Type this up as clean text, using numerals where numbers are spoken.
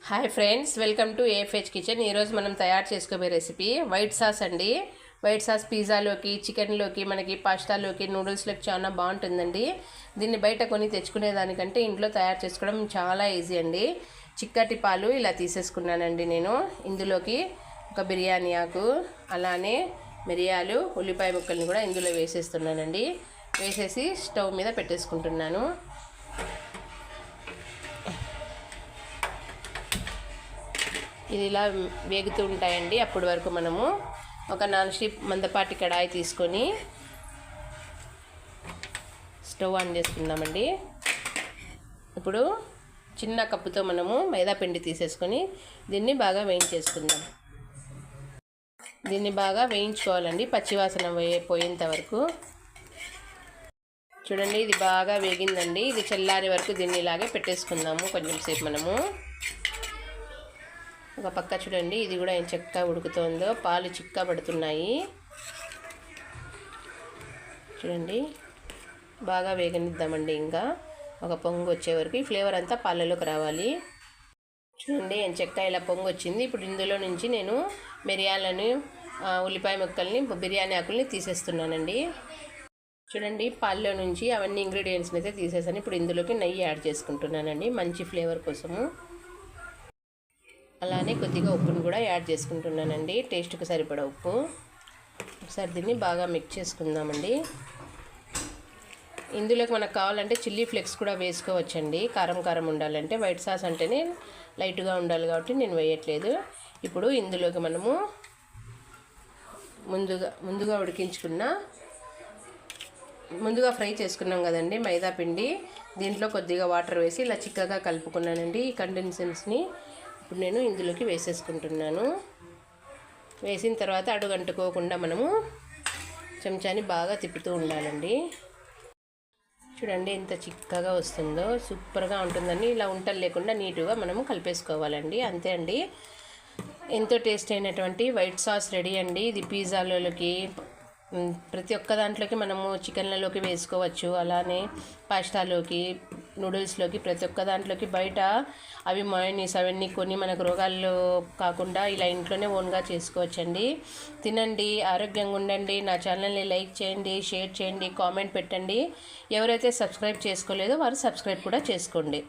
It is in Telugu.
Hi friends, welcome to AFH kitchen. ఈరోజు మనం తయారు చేసుకోబోయే రెసిపీ వైట్ సాస్ అండి. వైట్ సాస్ పిజ్జాలోకి, చికెన్లోకి, మనకి పాస్తాలోకి, నూడిల్స్లోకి చాలా బాగుంటుందండి. దీన్ని బయట కొని తెచ్చుకునేదానికంటే ఇంట్లో తయారు చేసుకోవడం చాలా ఈజీ అండి. చిక్కటి పాలు ఇలా తీసేసుకున్నానండి నేను. ఇందులోకి ఒక బిర్యానీ ఆకు, అలానే మిరియాలు, ఉల్లిపాయ ముక్కల్ని కూడా ఇందులో వేసేస్తున్నానండి. వేసేసి స్టవ్ మీద పెట్టేసుకుంటున్నాను. ఇది ఇలా వేగుతూ ఉంటాయండి. అప్పటి వరకు మనము ఒక నాన్ స్టిక్ మందపాటి కడాయి తీసుకొని స్టవ్ ఆన్ చేసుకుందామండి. ఇప్పుడు చిన్న కప్పుతో మనము మైదా పిండి తీసేసుకొని దీన్ని బాగా వేయించేసుకుందాం. దీన్ని బాగా వేయించుకోవాలండి, పచ్చివాసన పోయేంత వరకు. చూడండి, ఇది బాగా వేగిందండి. ఇది చల్లారే వరకు దీన్ని ఇలాగే పెట్టేసుకుందాము కొంచెం సేపు మనము. ఒక పక్క చూడండి, ఇది కూడా ఏం చక్కగా ఉడుకుతుందో, పాలు చిక్క పడుతున్నాయి. చూడండి, బాగా వేగనిద్దామండి. ఇంకా ఒక పొంగు వచ్చే వరకు ఈ ఫ్లేవర్ అంతా పాలలోకి రావాలి. చూడండి, ఏం చక్క ఇలా పొంగు వచ్చింది. ఇప్పుడు ఇందులో నుంచి నేను మిరియాలను, ఉల్లిపాయ ముక్కల్ని, బిర్యానీ ఆకుల్ని తీసేస్తున్నానండి. చూడండి, పాల్లో నుంచి అవన్నీ ఇంగ్రీడియంట్స్ని అయితే తీసేసాను. ఇప్పుడు ఇందులోకి నెయ్యి యాడ్ చేసుకుంటున్నానండి, మంచి ఫ్లేవర్ కోసము. అలానే కొద్దిగా ఉప్పును కూడా యాడ్ చేసుకుంటున్నానండి, టేస్ట్కి సరిపడా ఉప్పు. ఒకసారి దీన్ని బాగా మిక్స్ చేసుకుందామండి. ఇందులోకి మనకు కావాలంటే చిల్లీ ఫ్లేక్స్ కూడా వేసుకోవచ్చండి, కారం కారం ఉండాలంటే. వైట్ సాస్ అంటేనే లైట్గా ఉండాలి కాబట్టి నేను వేయట్లేదు. ఇప్పుడు ఇందులోకి మనము ముందుగా ఫ్రై చేసుకున్నాం కదండి మైదా పిండి, దీంట్లో కొద్దిగా వాటర్ వేసి ఇలా చిక్కగా కలుపుకున్నానండి. ఈ కండెన్సెన్స్ని ఇప్పుడు నేను ఇందులోకి వేసేసుకుంటున్నాను. వేసిన తర్వాత అడుగంటుకోకుండా మనము చెంచాని బాగా తిప్పుతూ ఉండాలండి. చూడండి ఎంత చిక్కగా వస్తుందో, సూపర్గా ఉంటుందండి. ఇలా ఉంటలు లేకుండా నీట్గా మనము కలిపేసుకోవాలండి. అంతే అండి, ఎంతో టేస్ట్ అయినటువంటి వైట్ సాస్ రెడీ అండి. ఇది పిజ్జాలోకి, ప్రతి ఒక్క దాంట్లోకి మనము చికెన్లలోకి వేసుకోవచ్చు, అలానే పాస్తాలోకి, నూడిల్స్లోకి, ప్రతి ఒక్క దాంట్లోకి. బయట అవి మయోనీస్ అవన్నీ కొన్ని మనకు రోగాల్లో కాకుండా ఇలా ఇంట్లోనే ఓన్గా చేసుకోవచ్చండి. తినండి, ఆరోగ్యంగా ఉండండి. నా ఛానల్ని లైక్ చేయండి, షేర్ చేయండి, కామెంట్ పెట్టండి. ఎవరైతే సబ్స్క్రైబ్ చేసుకోలేదో వారు సబ్స్క్రైబ్ కూడా చేసుకోండి.